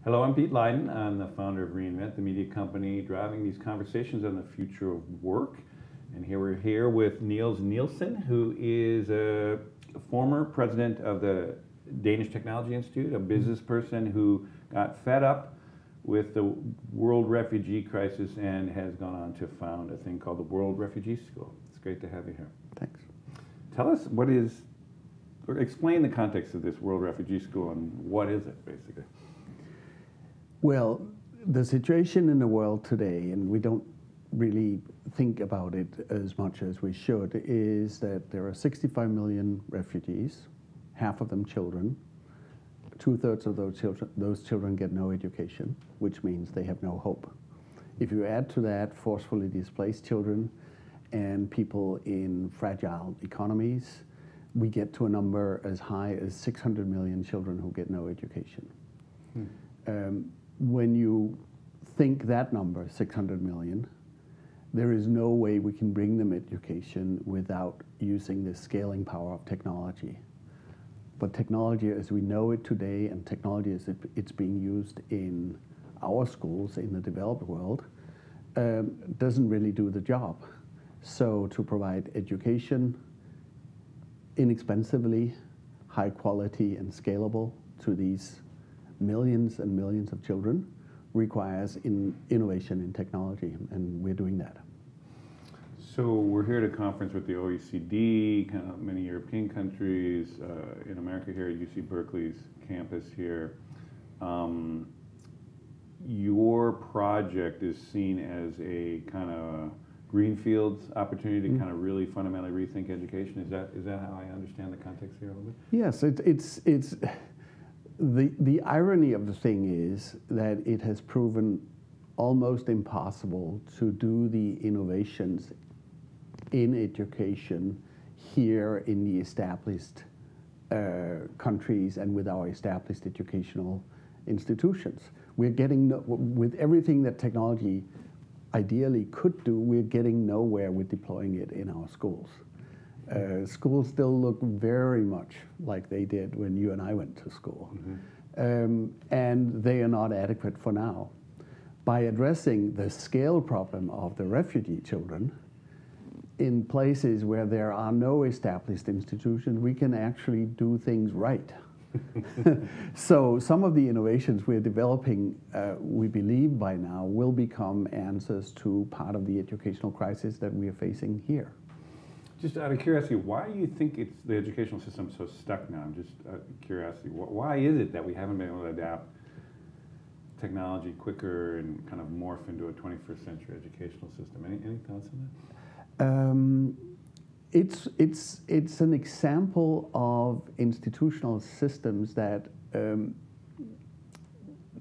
Hello, I'm Pete Leiden. I'm the founder of Reinvent, the media company driving these conversations on the future of work. And here we're here with Niels Nielsen, who is a former president of the Danish Technology Institute, a business person who got fed up with the World Refugee crisis and has gone on to found a thing called the World Refugee School. It's great to have you here. Thanks. Tell us what is, or explain the context of this World Refugee School and what is it, basically? Well, the situation in the world today, and we don't really think about it as much as we should, is that there are 65 million refugees, half of them children. 2/3 of those children get no education, which means they have no hope. If you add to that forcefully displaced children and people in fragile economies, we get to a number as high as 600 million children who get no education. When you think that number, 600 million, there is no way we can bring them education without using the scaling power of technology. But technology as we know it today, and technology as it's being used in our schools in the developed world, doesn't really do the job. So to provide education inexpensively, high quality and scalable to these millions and millions of children requires innovation in technology, and we're doing that. So we're here at a conference with the OECD, kind of many European countries, in America here at UC Berkeley's campus here. Your project is seen as a kind of greenfields opportunity to kind of really fundamentally rethink education. Is that how I understand the context here a little bit? Yes, it's the irony of the thing is that it has proven almost impossible to do the innovations in education here in the established countries and with our established educational institutions. We're getting, with everything that technology ideally could do, we're getting nowhere with deploying it in our schools. Schools still look very much like they did when you and I went to school. And they are not adequate for now. By addressing the scale problem of the refugee children, in places where there are no established institutions, we can actually do things right. So some of the innovations we're developing, we believe by now, will become answers to part of the educational crisis that we are facing here. Just out of curiosity, why do you think the educational system so stuck now? Just out of curiosity, why is it that we haven't been able to adapt technology quicker and kind of morph into a 21st century educational system? Any thoughts on that? It's an example of institutional systems that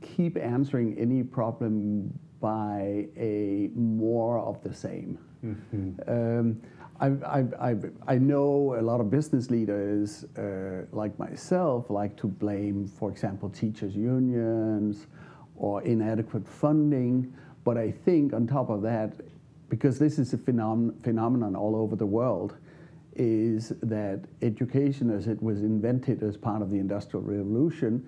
keep answering any problem by a more of the same. I know a lot of business leaders like myself like to blame, for example, teachers' unions or inadequate funding, but I think on top of that, because this is a phenomenon all over the world, is that education as it was invented as part of the Industrial Revolution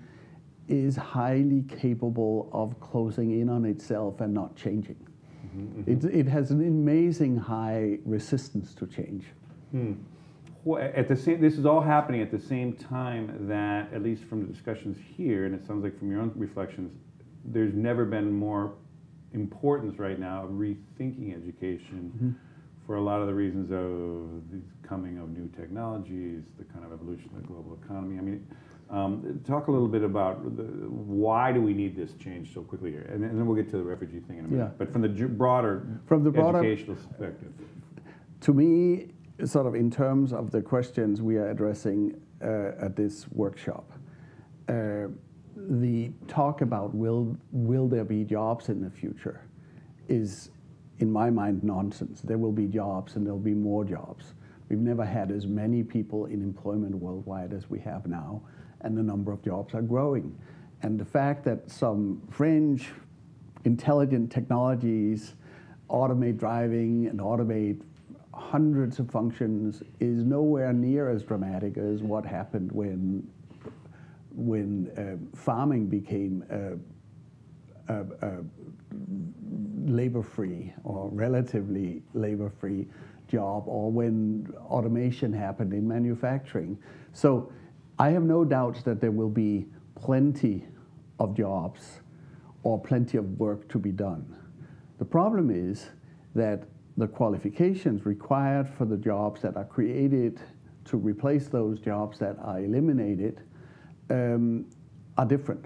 is highly capable of closing in on itself and not changing. It has an amazing high resistance to change. Well, this is all happening at the same time that, at least from the discussions here, and it sounds like from your own reflections, there's never been more importance right now of rethinking education for a lot of the reasons of the coming of new technologies, the kind of evolution of the global economy. I mean, talk a little bit about why do we need this change so quickly here, and then we'll get to the refugee thing in a minute. Yeah. But from the broader educational perspective, to me, sort of in terms of the questions we are addressing at this workshop, the talk about will there be jobs in the future is, in my mind, nonsense. There will be jobs and there'll be more jobs. We've never had as many people in employment worldwide as we have now, and the number of jobs are growing. And the fact that some fringe intelligent technologies automate driving and automate hundreds of functions is nowhere near as dramatic as what happened when farming became labor-free or relatively labor-free job, or when automation happened in manufacturing. So I have no doubts that there will be plenty of jobs or plenty of work to be done. The problem is that the qualifications required for the jobs that are created to replace those jobs that are eliminated are different.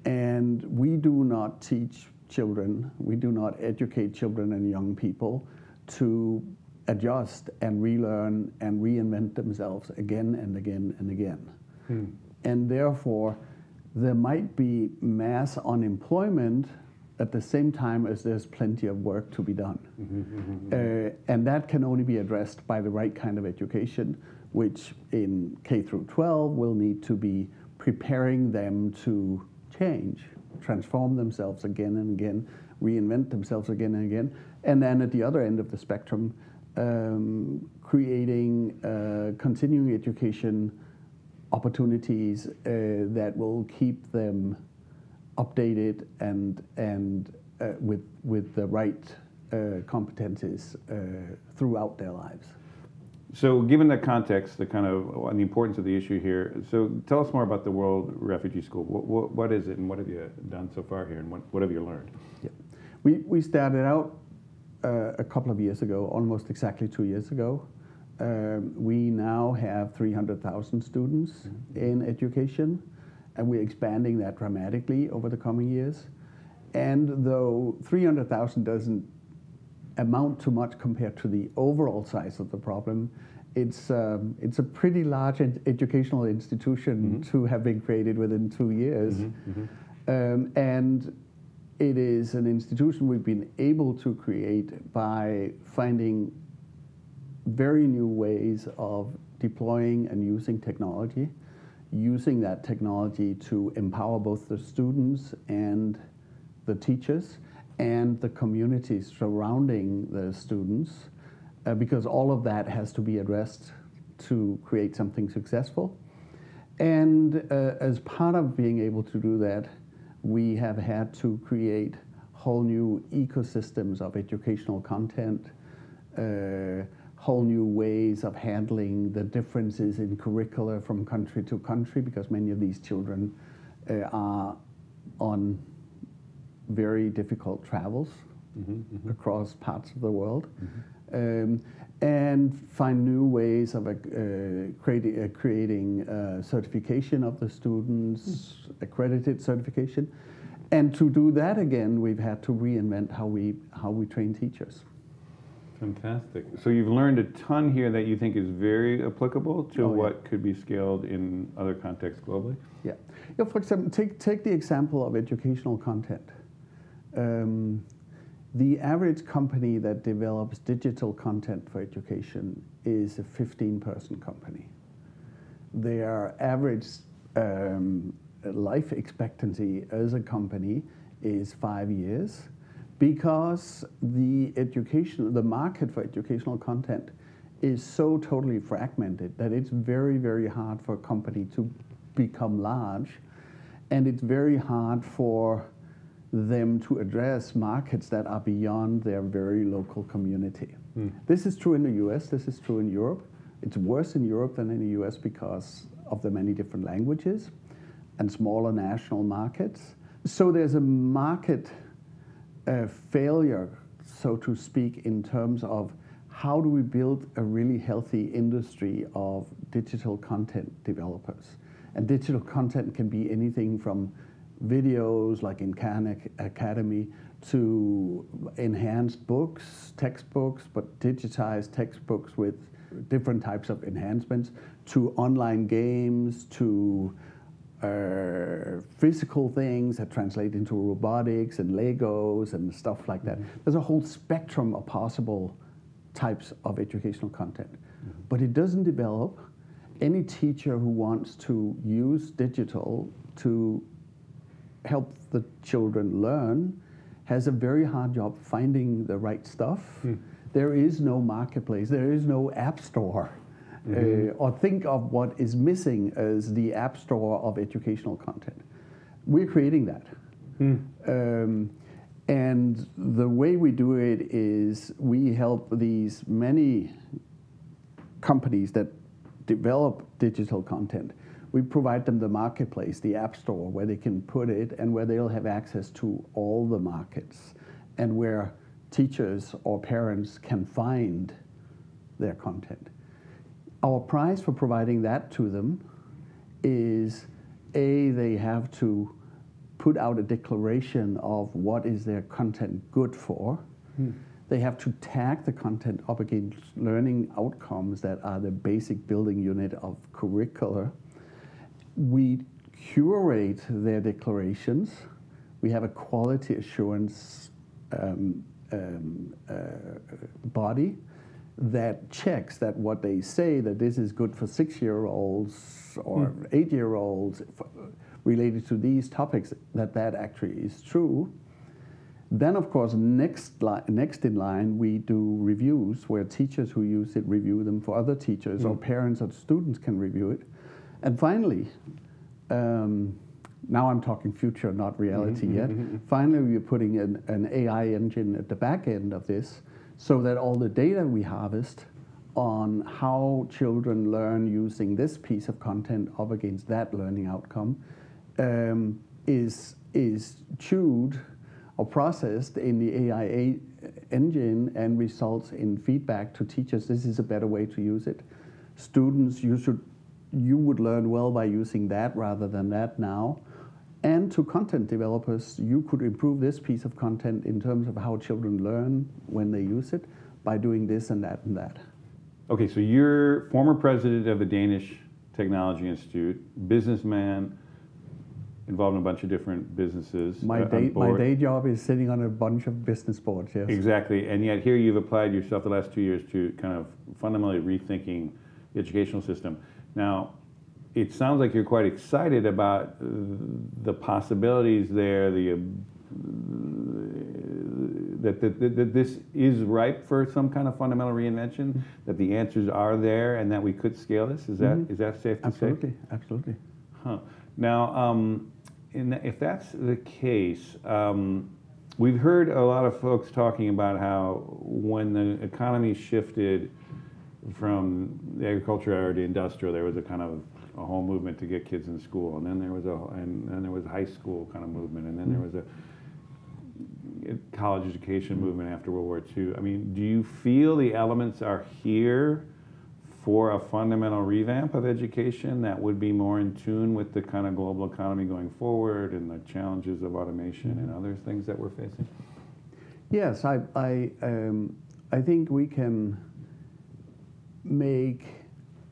And we do not teach children, we do not educate children and young people to adjust and relearn and reinvent themselves again and again and again. And therefore, there might be mass unemployment at the same time as there's plenty of work to be done. And that can only be addressed by the right kind of education, which in K through 12 will need to be preparing them to change, transform themselves again and again, reinvent themselves again and again. And then at the other end of the spectrum, creating continuing education opportunities that will keep them updated and with the right competencies through their lives. So given that context, the kind of and the importance of the issue here, so tell us more about the World Refugee School. What is it, and what have you done so far here, and what have you learned? Yeah. We started out a couple of years ago, almost exactly 2 years ago. We now have 300,000 students in education, and we're expanding that dramatically over the coming years. And though 300,000 doesn't amount to much compared to the overall size of the problem, it's a pretty large educational institution to have been created within 2 years. And it is an institution we've been able to create by finding very new ways of deploying and using technology, using that technology to empower both the students and the teachers and the communities surrounding the students, because all of that has to be addressed to create something successful. And as part of being able to do that, we have had to create whole new ecosystems of educational content, whole new ways of handling the differences in curricula from country to country, because many of these children are on very difficult travels across parts of the world, and find new ways of creating certification of the students, accredited certification. And to do that again, we've had to reinvent how we train teachers. Fantastic. So you've learned a ton here that you think is very applicable to what could be scaled in other contexts globally? Yeah. For example, take the example of educational content. The average company that develops digital content for education is a 15-person company. Their average life expectancy as a company is 5 years, because the market for educational content is so totally fragmented that it's very, very hard for a company to become large, and it's very hard for them to address markets that are beyond their very local community. This is true in the US, this is true in Europe. It's worse in Europe than in the US because of the many different languages and smaller national markets. So there's a market failure, so to speak, in terms of how do we build a really healthy industry of digital content developers. And digital content can be anything from videos like in Khan Academy to enhanced books, textbooks, but digitized textbooks with different types of enhancements, to online games, to physical things that translate into robotics and Legos and stuff like that. There's a whole spectrum of possible types of educational content. But it doesn't develop. Any teacher who wants to use digital to help the children learn has a very hard job finding the right stuff. There is no marketplace, there is no app store. Or think of what is missing as the app store of educational content. We're creating that. And the way we do it is we help these many companies that develop digital content. We provide them the marketplace, the app store, where they can put it and where they'll have access to all the markets and where teachers or parents can find their content. Our price for providing that to them is, they have to put out a declaration of what is their content good for. They have to tag the content up against learning outcomes that are the basic building unit of curricula. We curate their declarations. We have a quality assurance body that checks that what they say, that this is good for 6-year-olds or 8-year-olds related to these topics, that actually is true. Then, of course, next in line, we do reviews where teachers who use it review them for other teachers, or parents or students can review it. And finally, now I'm talking future, not reality yet. Finally, we're putting an AI engine at the back end of this, so that all the data we harvest on how children learn using this piece of content up against that learning outcome is chewed or processed in the AI engine and results in feedback to teachers. This is a better way to use it. Students, you would learn well by using that rather than that now. And to content developers, you could improve this piece of content in terms of how children learn when they use it by doing this and that and that. Okay, so you're former president of the Danish Technology Institute, businessman, involved in a bunch of different businesses. My day job is sitting on a bunch of business boards, yes. Exactly, and yet here you've applied yourself the last 2 years to kind of fundamentally rethinking the educational system. Now, it sounds like you're quite excited about the possibilities there, that this is ripe for some kind of fundamental reinvention, that the answers are there, and that we could scale this. Is that safe to say? Absolutely. Huh. Now, if that's the case, we've heard a lot of folks talking about how when the economy shifted from the agriculture era to industrial, there was a kind of a whole movement to get kids in school, and then there was a high school kind of movement, and then there was a college education movement after World War II. I mean, do you feel the elements are here for a fundamental revamp of education that would be more in tune with the kind of global economy going forward and the challenges of automation and other things that we're facing? Yes, I think we can make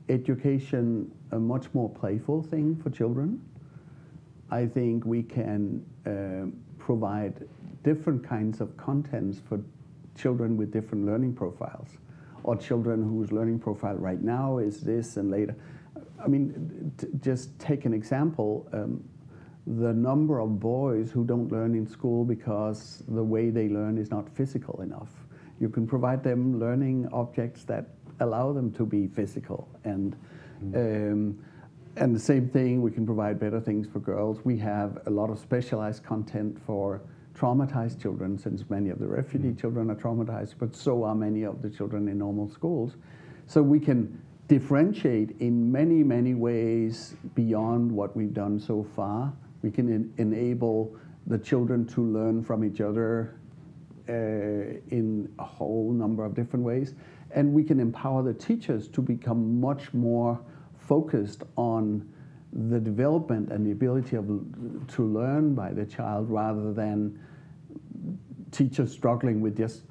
education a much more playful thing for children. I think we can provide different kinds of contents for children with different learning profiles, or children whose learning profile right now is this and later. I mean, just take an example. The number of boys who don't learn in school because the way they learn is not physical enough. You can provide them learning objects that allow them to be physical, and the same thing, we can provide better things for girls. We have a lot of specialized content for traumatized children, since many of the refugee children are traumatized, but so are many of the children in normal schools. So we can differentiate in many, many ways beyond what we've done so far. We can enable the children to learn from each other in a whole number of different ways. And we can empower the teachers to become much more focused on the development and the ability to learn by the child, rather than teachers struggling with just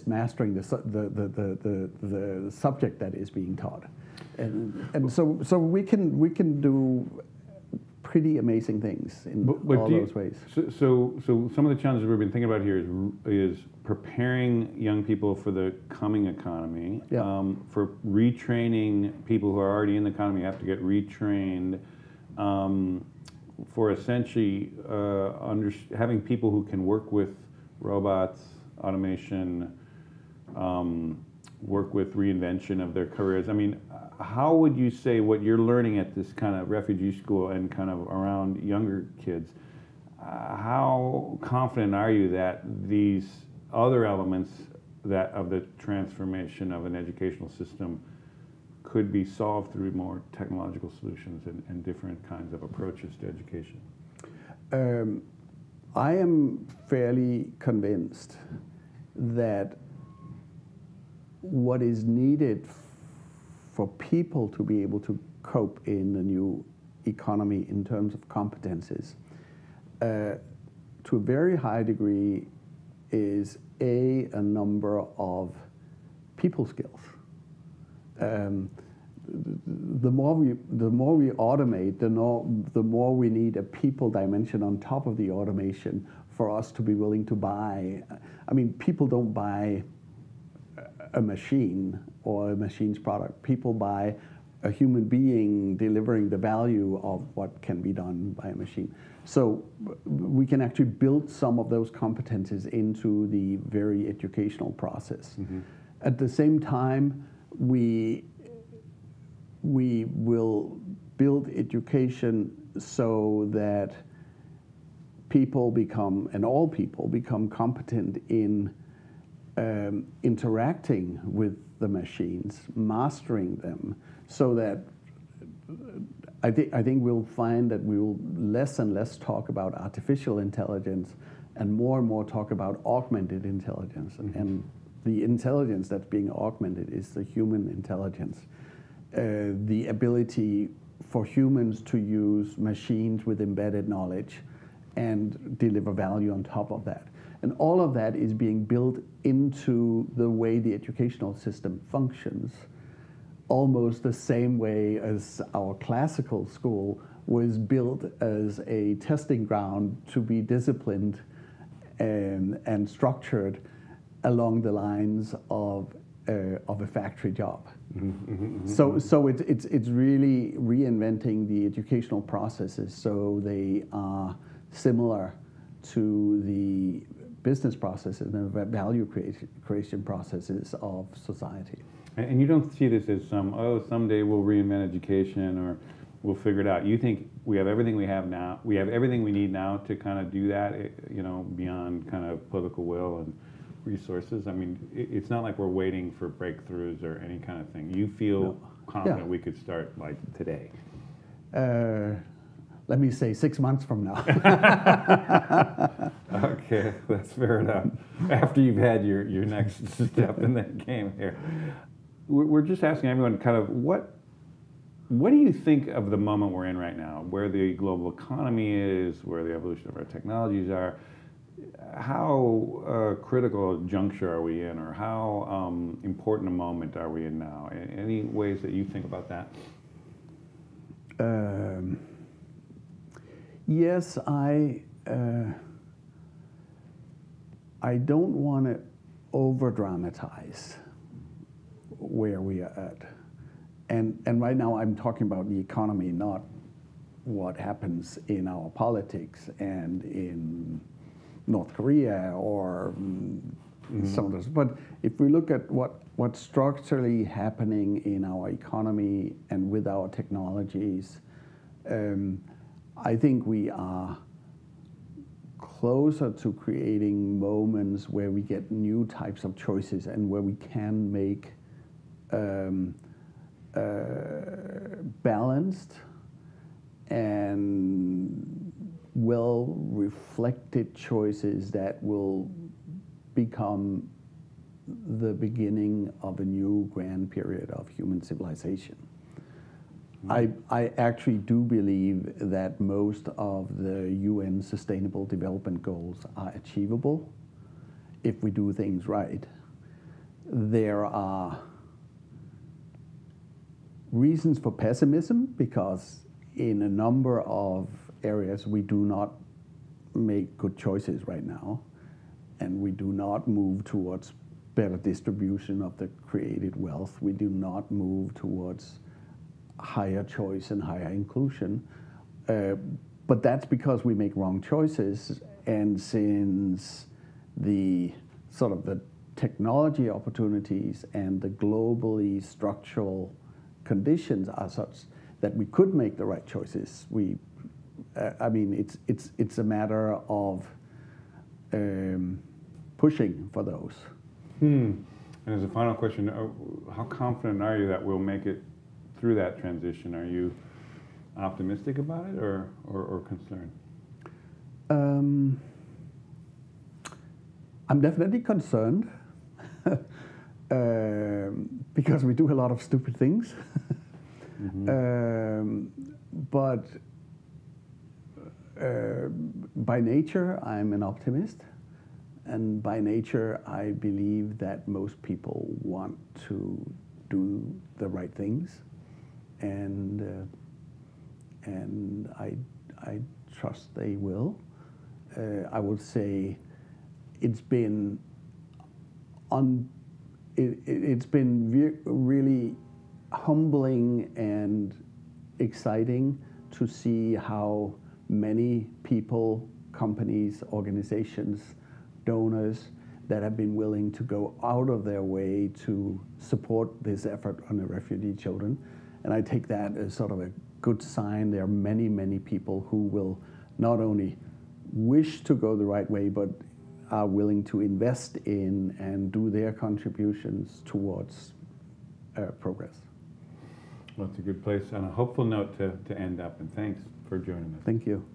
mastering the subject that is being taught. And so we can do pretty amazing things in all those ways. So some of the challenges we've been thinking about here is preparing young people for the coming economy, for retraining people who are already in the economy, have to get retrained, for essentially having people who can work with robots, automation, work with reinvention of their careers. I mean, how would you say what you're learning at this kind of refugee school and kind of around younger kids, how confident are you that these other elements that of the transformation of an educational system could be solved through more technological solutions and different kinds of approaches to education? I am fairly convinced that what is needed for people to be able to cope in the new economy in terms of competences, to a very high degree, is a number of people skills. The more we automate, the more we need a people dimension on top of the automation for us to be willing to buy. I mean, people don't buy a machine or a machine's product. People buy a human being delivering the value of what can be done by a machine. So we can actually build some of those competencies into the very educational process. Mm-hmm. At the same time, we will build education so that people become, and all people become, competent in interacting with the machines, mastering them, so that I think we'll find that we will less and less talk about artificial intelligence and more talk about augmented intelligence. Mm-hmm. And the intelligence that's being augmented is the human intelligence. The ability for humans to use machines with embedded knowledge and deliver value on top of that. And all of that is being built into the way the educational system functions, almost the same way as our classical school was built as a testing ground to be disciplined and structured along the lines of a factory job. Mm-hmm, mm-hmm. So it's really reinventing the educational processes so they are similar to the business processes and the value creation processes of society. And you don't see this as someday we'll reinvent education or we'll figure it out. You think we have everything we have now, we have everything we need now to kind of do that, beyond kind of political will and resources? I mean, it's not like we're waiting for breakthroughs or any kind of thing. You feel confident we could start like today? Let me say 6 months from now. Okay, that's fair enough. After you've had your next step in that game here. We're just asking everyone kind of what do you think of the moment we're in right now, where the global economy is, where the evolution of our technologies are? How critical a juncture are we in, or how important a moment are we in now? Any ways that you think about that? Yes, I don't want to over-dramatize where we are at. And right now I'm talking about the economy, not what happens in our politics and in North Korea or some of those. But if we look at what's structurally happening in our economy and with our technologies, I think we are closer to creating moments where we get new types of choices and where we can make balanced and well-reflected choices that will become the beginning of a new grand period of human civilization. I actually do believe that most of the UN Sustainable Development Goals are achievable if we do things right. There are reasons for pessimism because in a number of areas we do not make good choices right now, and we do not move towards better distribution of the created wealth. We do not move towards higher choice and higher inclusion. But that's because we make wrong choices, and since the sort of the technology opportunities and the globally structural conditions are such that we could make the right choices, we I mean, it's a matter of pushing for those. And as a final question, how confident are you that we'll make it through that transition? Are you optimistic about it or concerned? I'm definitely concerned because we do a lot of stupid things. But by nature, I'm an optimist. And by nature, I believe that most people want to do the right things. And I trust they will. I would say it's been really humbling and exciting to see how many people, companies, organizations, donors that have been willing to go out of their way to support this effort on the refugee children. And I take that as sort of a good sign. There are many, many people who will not only wish to go the right way, but are willing to invest in and do their contributions towards progress. Well, it's a good place on a hopeful note to end up, and thanks for joining us. Thank you.